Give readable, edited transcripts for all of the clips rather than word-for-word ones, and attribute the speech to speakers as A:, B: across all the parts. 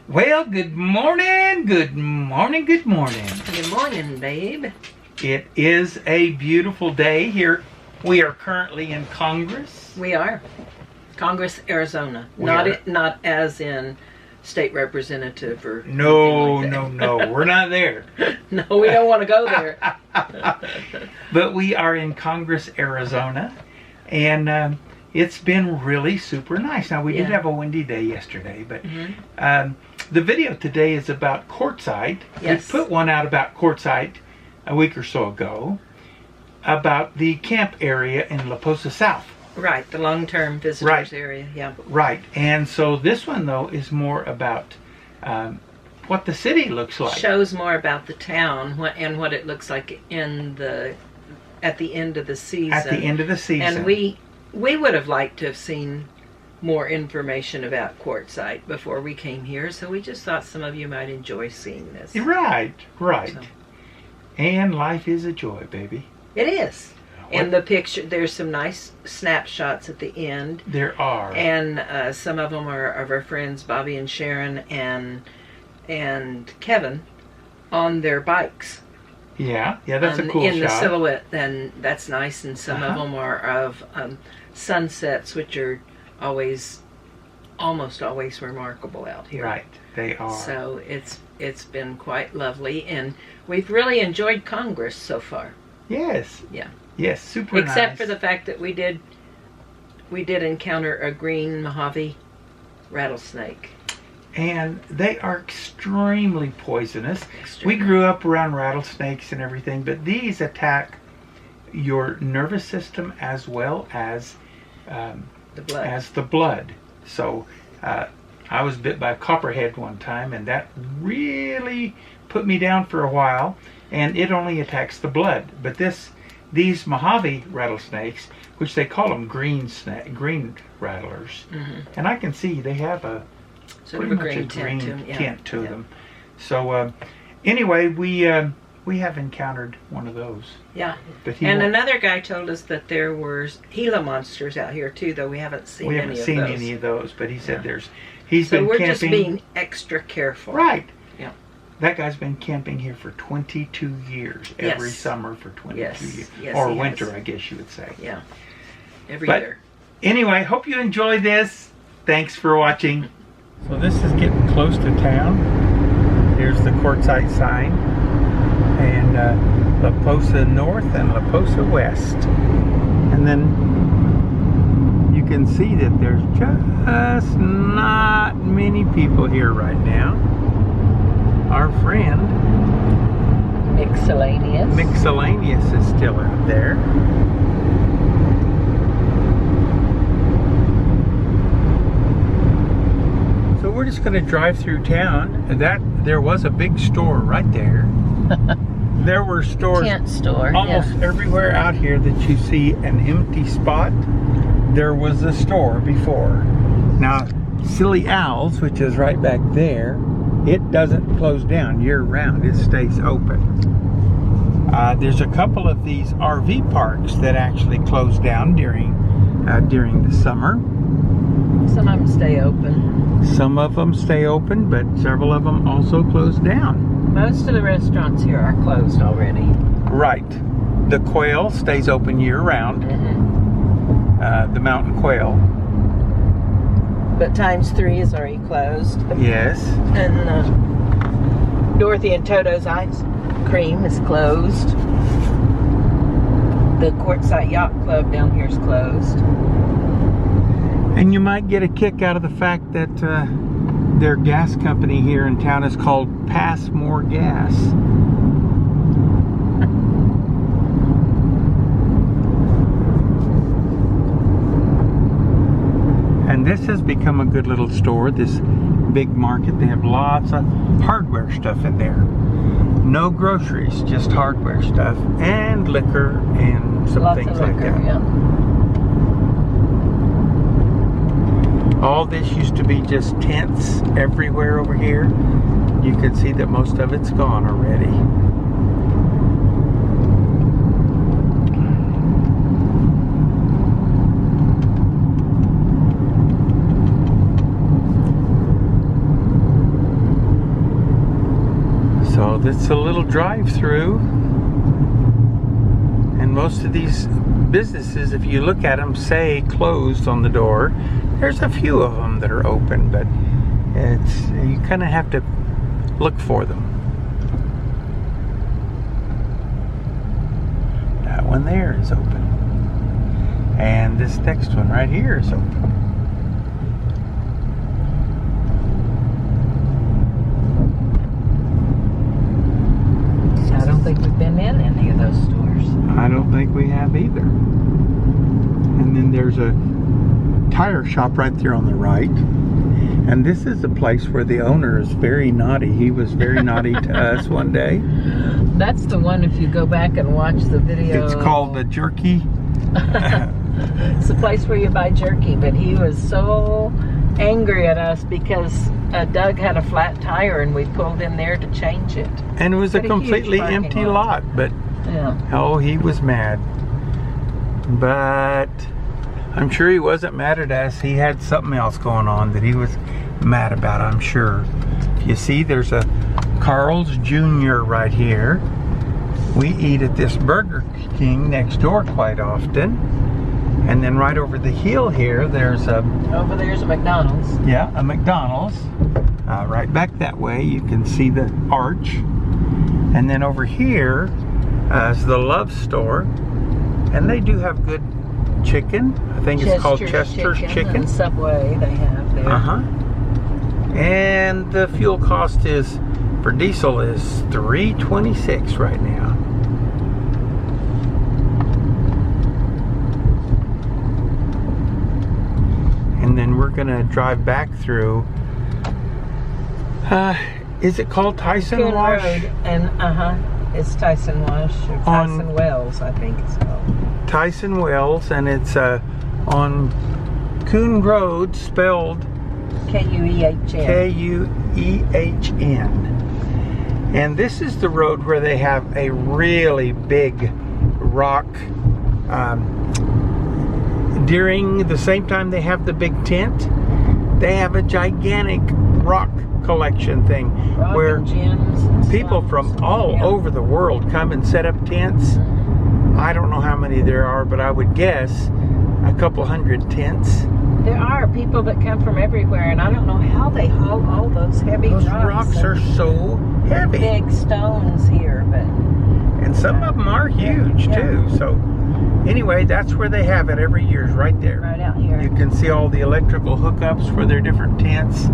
A: Well, good morning, good morning, good morning.
B: Good morning, babe.
A: It is a beautiful day here. We are currently in Congress.
B: We are. Congress, Arizona.
A: We
B: Not
A: are.
B: not as in state representative or
A: No,
B: anything like
A: no, we're not there.
B: No, we don't want to go there.
A: But we are in Congress, Arizona, and it's been really super nice. Now, we did
B: Yeah.
A: have a windy day yesterday, but the video today is about Quartzsite.
B: Yes.
A: We put one out about Quartzsite a week or so ago, about the camp area in La Posa South.
B: Right, the long-term visitors
A: Right.
B: area, yeah.
A: Right, and so this one, though, is more about what the city looks like.
B: Shows more about the town and what it looks like at the end of the season.
A: At the end of the season.
B: And we would have liked to have seen more information about Quartzsite before we came here, so we just thought some of you might enjoy seeing this.
A: Right.
B: So.
A: And life is a joy, baby.
B: It is. And the picture, there's some nice snapshots at the end.
A: There are.
B: And some of them are of our friends Bobby and Sharon and Kevin on their bikes.
A: Yeah, that's a cool
B: in
A: shot.
B: the silhouette, and that's nice. And some of them are of sunsets, which are almost always remarkable out here.
A: Right, they are.
B: So it's been quite lovely, and we've really enjoyed Congress so far.
A: Yes.
B: Yeah.
A: Yes, super nice.
B: Except for the fact that we did encounter a green Mojave rattlesnake.
A: And they are extremely poisonous.
B: Extremely.
A: We grew up around rattlesnakes and everything, but these attack your nervous system as well as
B: The blood.
A: So I was bit by a copperhead one time, and that really put me down for a while. And it only attacks the blood. But these Mojave rattlesnakes, which they call them green rattlers, and I can see they have a
B: Sort
A: pretty
B: of a
A: much
B: green
A: a green tint to
B: yeah.
A: them. So anyway, we have encountered one of those.
B: Yeah.
A: But
B: Another guy told us that there were Gila monsters out here too, though we haven't seen
A: any of those. But he said he's been
B: we're
A: camping.
B: just being extra careful.
A: Right.
B: Yeah.
A: That guy's been camping here for 22 years, every
B: Yes.
A: summer for 22 years.
B: Yes,
A: or
B: he
A: winter,
B: has.
A: I guess you would say.
B: Yeah. Every
A: But
B: year.
A: anyway, hope you enjoy this. Thanks for watching. So this is getting close to town. Here's the Quartzsite sign. And La Posa North and La Posa West. And then you can see that there's just not many people here right now. Our friend Mixcellaneous is still out there. So we're just going to drive through town. There was a big store right there. There were stores
B: Tent store.
A: almost everywhere out here that you see an empty spot. There was a store before. Now, Silly Owls, which is right back there, it doesn't close down year-round. It stays open. There's a couple of these RV parks that actually close down during the summer.
B: Some of them stay open.
A: Some of them stay open, but several of them also close down.
B: Most of the restaurants here are closed already.
A: Right. The Quail stays open year-round. The mountain quail.
B: But Times 3 is already closed.
A: Yes.
B: And Dorothy and Toto's Ice Cream is closed. The Quartzsite Yacht Club down here is closed.
A: And you might get a kick out of the fact that their gas company here in town is called Pass More Gas. And this has become a good little store, this big market. They have lots of hardware stuff in there. No groceries, just hardware stuff and liquor and some
B: Lots
A: things
B: of
A: like
B: liquor,
A: that.
B: yeah.
A: All this used to be just tents everywhere over here. You can see that most of it's gone already. So that's a little drive-through, and most of these businesses, if you look at them, say closed on the door. There's a few of them that are open, but you kind of have to look for them. That one there is open, and this next one right here is open.
B: I don't think we've been in any of those stores.
A: I don't think we have either. And then there's a tire shop right there on the right. And this is a place where the owner is very naughty. He was very naughty to us one day.
B: That's the one, if you go back and watch the video.
A: It's called the Jerky.
B: It's the place where you buy jerky, but he was so angry at us because Doug had a flat tire and we pulled in there to change it.
A: And it was a completely empty lot, but
B: yeah.
A: Oh, he was mad. But I'm sure he wasn't mad at us. He had something else going on that he was mad about, I'm sure. You see, there's a Carl's Jr. right here. We eat at this Burger King next door quite often. And then right over the hill here, there's a...
B: Over there's a McDonald's.
A: Yeah, a McDonald's. Right back that way, you can see the arch. And then over here is the Love Store. And they do have good chicken. I think it's called Chester's Chicken.
B: And Subway they have there.
A: Uh-huh. And the fuel cost is, for diesel, is $3.26 right now. And then we're gonna drive back through. Is it called Tyson
B: Good
A: Wash?
B: Road. And it's Tyson Wash or Tyson Wells, I think it's called.
A: Tyson Wells, and it's on Coon Road, spelled
B: K-U-E-H-N.
A: K-U-E-H-N. And this is the road where they have a really big rock. During the same time they have the big tent, they have a gigantic rock collection thing
B: Rock
A: where
B: and gems and
A: people
B: stones.
A: from all over the world come and set up tents. I don't know how many there are, but I would guess a couple hundred tents.
B: There are people that come from everywhere, and I don't know how they haul all those heavy
A: Those
B: rocks.
A: rocks are so heavy.
B: Big stones here, but...
A: And some of them are huge too. So anyway, that's where they have it every year, is right there.
B: Right out here.
A: You can see all the electrical hookups for their different tents.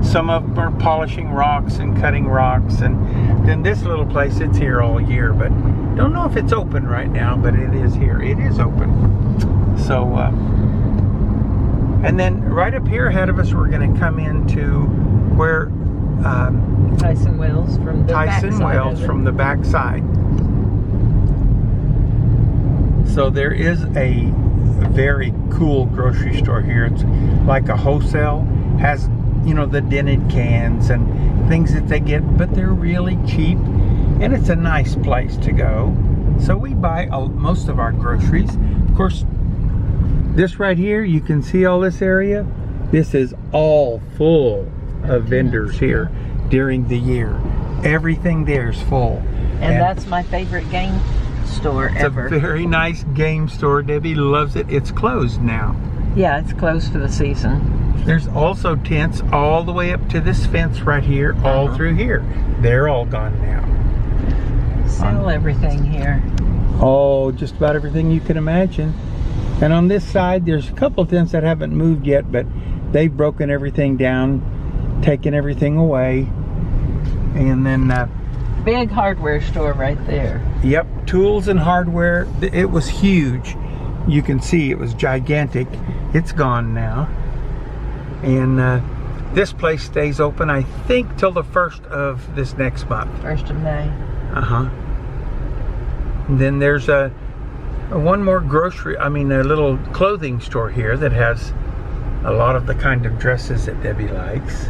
A: Some of them are polishing rocks and cutting rocks. And then this little place, it's here all year, but don't know if it's open right now, but it is here. It is open. So, and then right up here ahead of us, we're going to come into where
B: Tyson Wells from the
A: back side. So there is a very cool grocery store here. It's like a wholesale, has, you know, the dented cans and things that they get, but they're really cheap, and it's a nice place to go. So we buy most of our groceries. Of course, this right here, you can see all this area. This is all full of vendors here during the year. Everything there is full.
B: And that's my favorite game store ever.
A: It's a very nice game store. Debbie loves it. It's closed now.
B: Yeah, it's closed for the season.
A: There's also tents all the way up to this fence right here, all through here. They're all gone now.
B: Sell everything here.
A: Oh, just about everything you can imagine. And on this side, there's a couple of tents that haven't moved yet, but they've broken everything down, taken everything away. And then
B: Big hardware store right there.
A: Yep, tools and hardware. It was huge. You can see it was gigantic. It's gone now. And this place stays open, I think, till the 1st of this next month.
B: 1st of May.
A: And then there's one more a little clothing store here that has a lot of the kind of dresses that Debbie likes.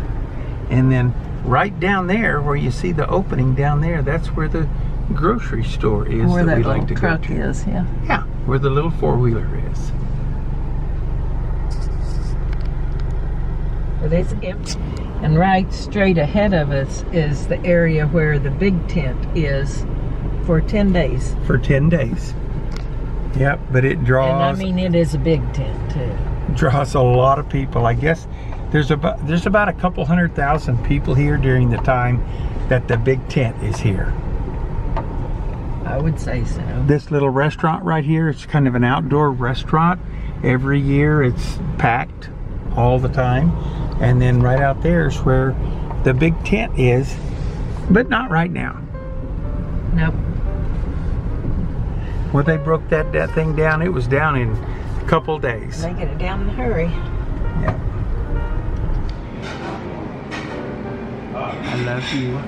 A: And then right down there, where you see the opening down there, that's where the grocery store is
B: where
A: that we
B: that
A: like to go
B: truck
A: to.
B: is, yeah.
A: Yeah, where the little four-wheeler is.
B: But it's empty. And right straight ahead of us is the area where the big tent is for 10 days.
A: For 10 days. Yep, but it draws.
B: And I mean, it is a big tent too.
A: Draws a lot of people. I guess there's about a couple 100,000 people here during the time that the big tent is here.
B: I would say so.
A: This little restaurant right here, it's kind of an outdoor restaurant. Every year it's packed all the time. And then right out there is where the big tent is, but not right now.
B: Nope.
A: When they broke that thing down, it was down in a couple days.
B: They get it down in a hurry.
A: Yeah. I love you.